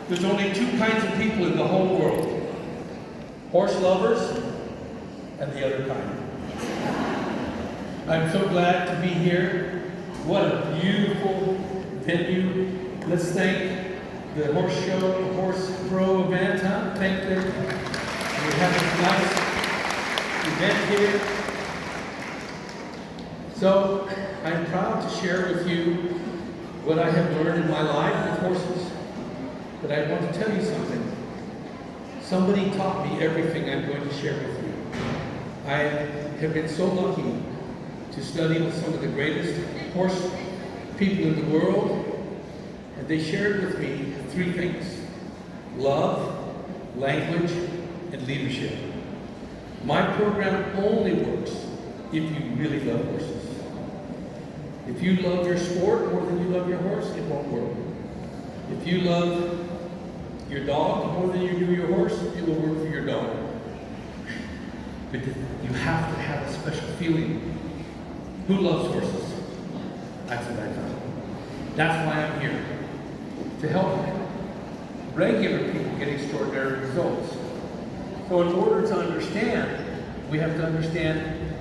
There's only two kinds of people in the whole world. Horse lovers and the other kind. I'm so glad to be here. What a beautiful venue. Let's thank the horse show, Horse Pro Event. Thank them. We have a nice event here. So I'm proud to share with you what I have learned in my life with horses. But I want to tell you something. Somebody taught me everything I'm going to share with you. I have been so lucky to study with some of the greatest horse people in the world, and they shared with me three things: love, language, and leadership. My program only works if you really love horses. If you love your sport more than you love your horse, it won't work. If you love your dog more than you do your horse, it will work for your dog. But you have to have a special feeling. Who loves horses? That's what I found. That's why I'm here. To help regular people get extraordinary results. So in order to understand, we have to understand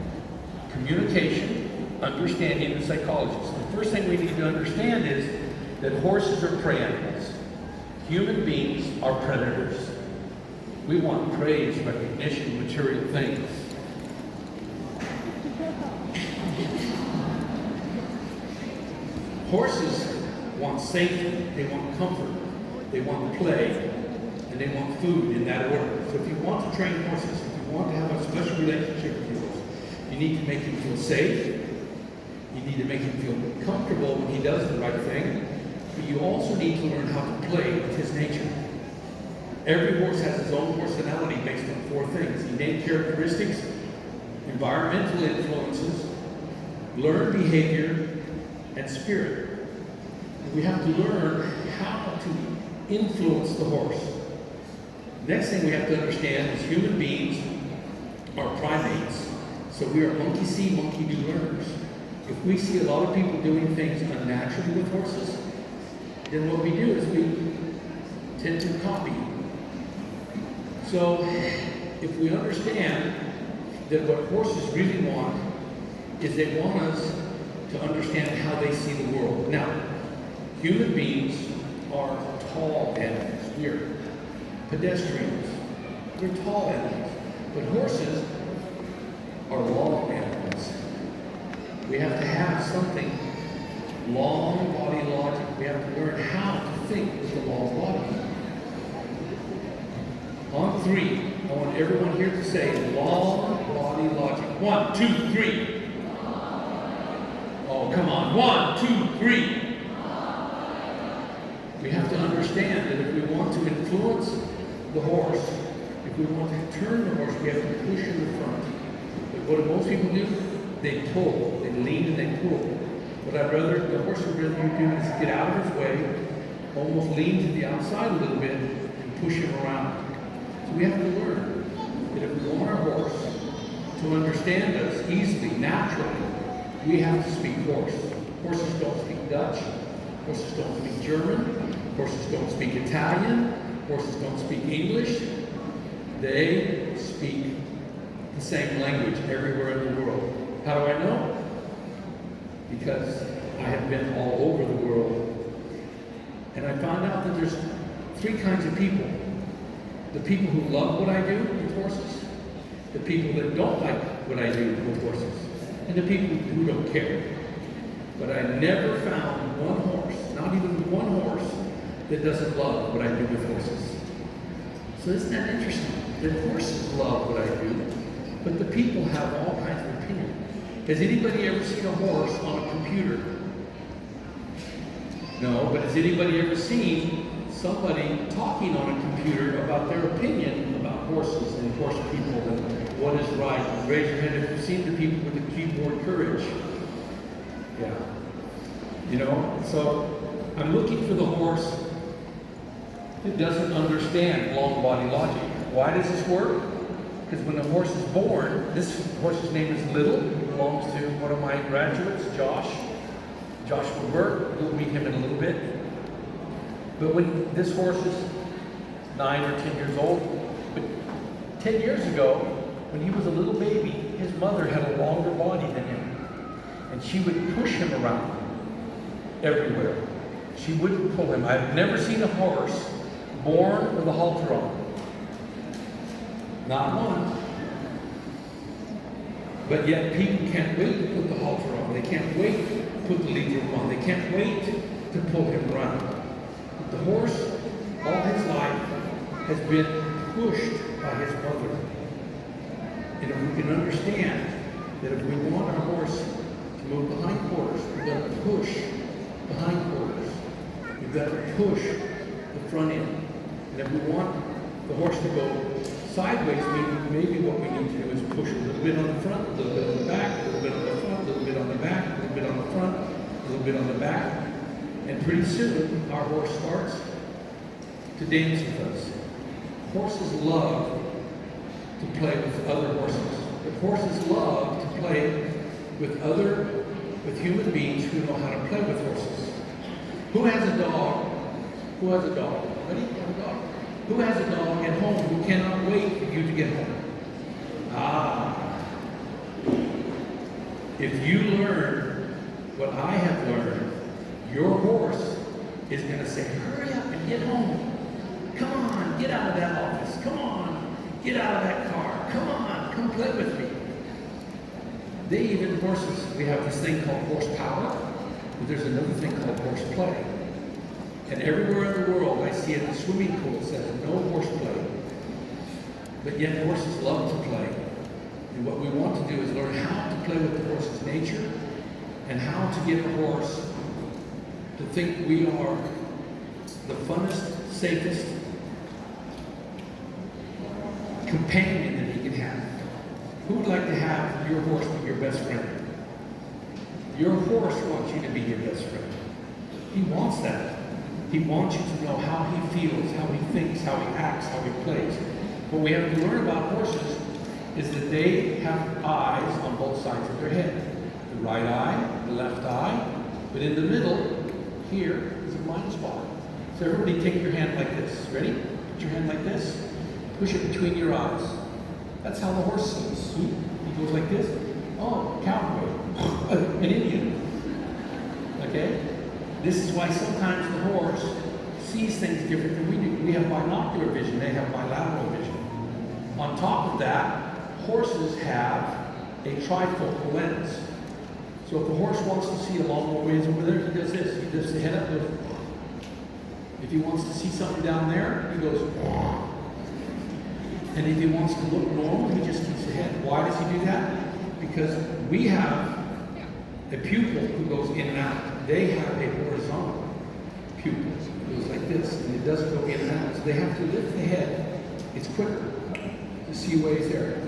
communication, understanding, and psychology. So the first thing we need to understand is that horses are prey animals. Human beings are predators. We want praise, recognition, material things. Horses want safety, they want comfort, they want play, and they want food in that order. So if you want to train horses, if you want to have a special relationship with your horse, you need to make him feel safe, you need to make him feel comfortable when he does the right thing, but you also need to learn how to play with his nature. Every horse has his own personality based on four things: innate characteristics, environmental influences, learned behavior, and spirit. And we have to learn how to influence the horse. Next thing we have to understand is human beings are primates. So we are monkey see, monkey do learners. If we see a lot of people doing things unnaturally with horses, then what we do is we tend to copy. So if we understand that what horses really want is they want us to understand how they see the world. Now, human beings are tall animals. We're pedestrians. We're tall animals. But horses are long animals. We have to have something, long body logic. We have to learn how to think with the long body. On three, I want everyone here to say long body logic. 1, 2, 3. Oh, come on. 1, 2, 3. We have to understand that if we want to influence the horse, if we want to turn the horse, we have to push in the front. But what do most people do? They pull. They lean and they pull. What the horse would rather you do is get out of his way, almost lean to the outside a little bit, and push him around. So we have to learn that if we want our horse to understand us easily, naturally, we have to speak horse. Horses don't speak Dutch. Horses don't speak German. Horses don't speak Italian. Horses don't speak English. They speak the same language everywhere in the world. How do I know? Because I have been all over the world. And I found out that there's three kinds of people. The people who love what I do with horses, the people that don't like what I do with horses, and the people who don't care. But I never found one horse, not even one horse, that doesn't love what I do with horses. So isn't that interesting? The horses love what I do, but the people have all kinds of opinions. Has anybody ever seen a horse on a computer? No, but has anybody ever seen somebody talking on a computer about their opinion about horses and horse people and what is right? Raise your hand if you've seen the people with the keyboard courage. Yeah. You know, so I'm looking for the horse that doesn't understand long body logic. Why does this work? Because when the horse is born, this horse's name is Little. He belongs to one of my graduates, Joshua Burke. We'll meet him in a little bit. But when this horse is 9 or 10 years old, but 10 years ago, when he was a little baby, his mother had a longer body than him. And she would push him around everywhere. She wouldn't pull him. I've never seen a horse born with a halter on. Not one. But yet people can't wait to put the halter on. They can't wait to put the lead rope on. They can't wait to pull him around. But the horse, all his life, has been pushed by his mother. And if we can understand that if we want our horse to move the hindquarters, we've got to push the hindquarters. We've got to push the front end. And if we want the horse to go sideways, maybe what we need to do is push a little bit on the front, a little bit on the back, a little bit on the front, a little bit on the back, a little bit on the front, a little bit on the back. And pretty soon, our horse starts to dance with us. Horses love to play with other horses. But horses love to play with human beings who know how to play with horses. Who has a dog? Who has a dog? Ready? Have a dog. Who has a dog at home who cannot wait for you to get home? If you learn what I have learned, your horse is going to say, hurry up and get home. Come on, get out of that office. Come on, get out of that car. Come on, come play with me. They even, horses, we have this thing called horsepower, but there's another thing called horseplay. And everywhere in the world, I see it in swimming pools that have no horseplay. But yet horses love to play. And what we want to do is learn how to play with the horse's nature and how to get a horse to think we are the funnest, safest companion that he can have. Who would like to have your horse be your best friend? Your horse wants you to be your best friend. He wants that. He wants you to know how he feels, how he thinks, how he acts, how he plays. What we have to learn about horses is that they have eyes on both sides of their head. The right eye, the left eye, but in the middle, here is a blind spot. So everybody take your hand like this. Ready? Put your hand like this. Push it between your eyes. That's how the horse sees. See? He goes like this. Oh, cowboy. An Indian. Okay? This is why sometimes the horse sees things different than we do. We have binocular vision. They have bilateral vision. On top of that, horses have a trifocal lens. So if the horse wants to see a long ways over there, he does this. He lifts the head up, goes. If he wants to see something down there, he goes. And if he wants to look normal, he just keeps the head. Why does he do that? Because we have a pupil who goes in and out. They have a horizontal pupil. It goes like this, and it doesn't go in and out. So they have to lift the head. It's quicker to see ways there.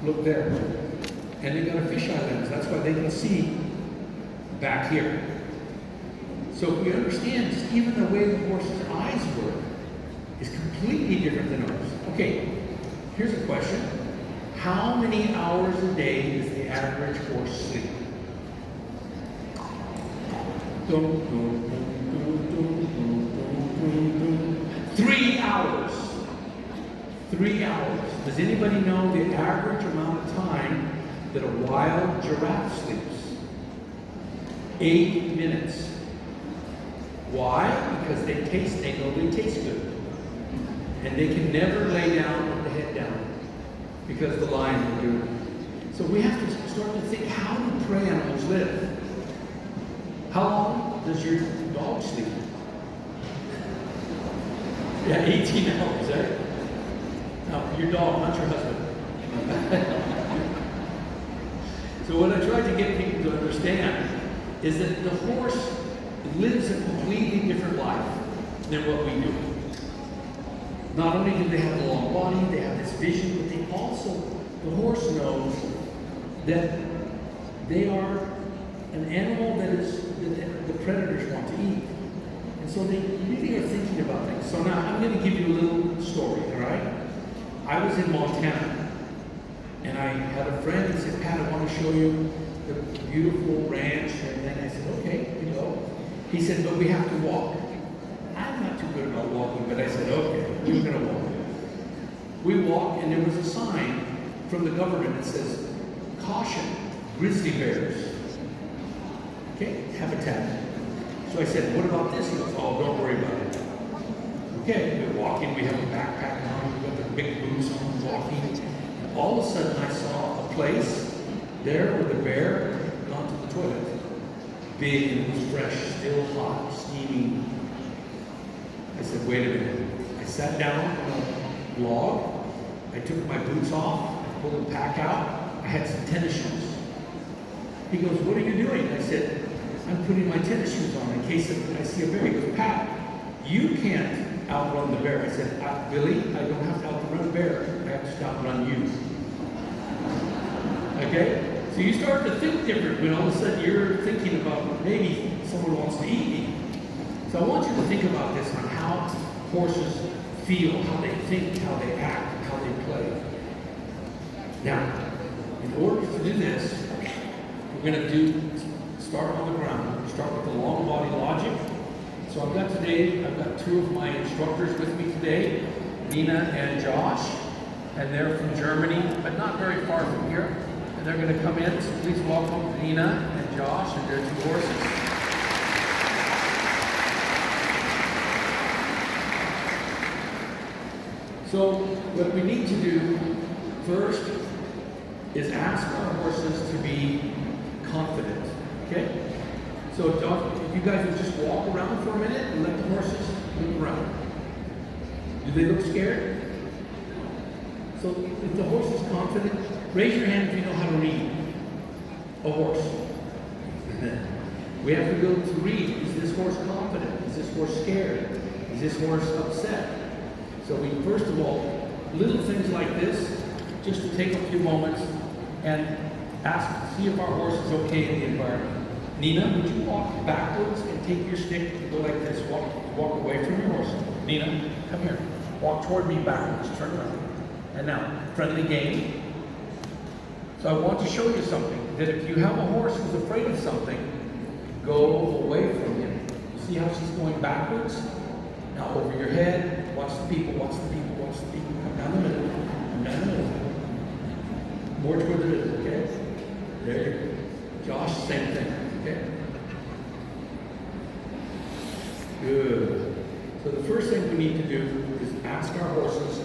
Look there. And they've got a fisheye lens. That's why they can see back here. So if we understand, even the way the horse's eyes work is completely different than ours. Okay, here's a question. How many hours a day does the average horse sleep? 3 hours. 3 hours. Does anybody know the average amount of time that a wild giraffe sleeps? 8 minutes. Why? Because they know they taste good. And they can never lay down with the head down because the lion will do it. So we have to start to think, how do prey animals live? How long does your dog sleep? Yeah, 18 hours, right? No, your dog, not your husband. So what I try to get people to understand is that the horse lives a completely different life than what we do. Not only do they have a long body, they have this vision, but they also, the horse knows that they are an animal that the predators want to eat. And so they really are thinking about things. So now I'm going to give you a little story, all right? I was in Montana, and I had a friend who said, Pat, I want to show you the beautiful ranch. And then I said, okay, you go. He said, but we have to walk. I'm not too good about walking, but I said, okay, we're going to walk. We walked, and there was a sign from the government that says, caution, grizzly bears. Okay, habitat. So I said, what about this? He goes, oh, don't worry about it. Okay, we're walking, we have a backpack on, we've got the big boots on, walking. And all of a sudden I saw a place there where the bear had gone to the toilet. Big, and it was fresh, still hot, steaming. I said, wait a minute. I sat down on a log, I took my boots off, I pulled the pack out, I had some tennis shoes. He goes, what are you doing? I said, I'm putting my tennis shoes on in case I see a bear. He goes, Pat, you can't outrun the bear. I said, Billy, I don't have to outrun a bear. I have to outrun you. Okay? So you start to think different when all of a sudden you're thinking about maybe someone wants to eat me. So I want you to think about this on how horses feel, how they think, how they act, how they play. Now, in order to do this, we're going to start on the ground. Start with the long body logic. So I've got two of my instructors with me today, Nina and Josh, and they're from Germany, but not very far from here. And they're going to come in, so please welcome Nina and Josh and their two horses. So what we need to do first is ask our horses to be confident, okay? So if you guys would just walk around for a minute and let the horses look around. Do they look scared? So if the horse is confident, raise your hand if you know how to read a horse. We have to go to read. Is this horse confident? Is this horse scared? Is this horse upset? So we, first of all, little things like this, just to take a few moments and ask, see if our horse is okay in the environment. Nina, would you walk backwards and take your stick and go like this? Walk away from your horse. Nina, come here. Walk toward me backwards. Turn around. And now, friendly game. So I want to show you something. That if you have a horse who's afraid of something, go away from him. You see how she's going backwards? Now over your head. Watch the people. Watch the people. Watch the people. Come down the middle. Come down the middle. More toward the middle. Okay. There you go. Josh, same thing. Okay. Good. So the first thing we need to do is ask our horses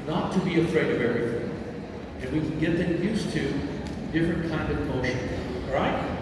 not to be afraid of everything. And we can get them used to different kind of motion. All right?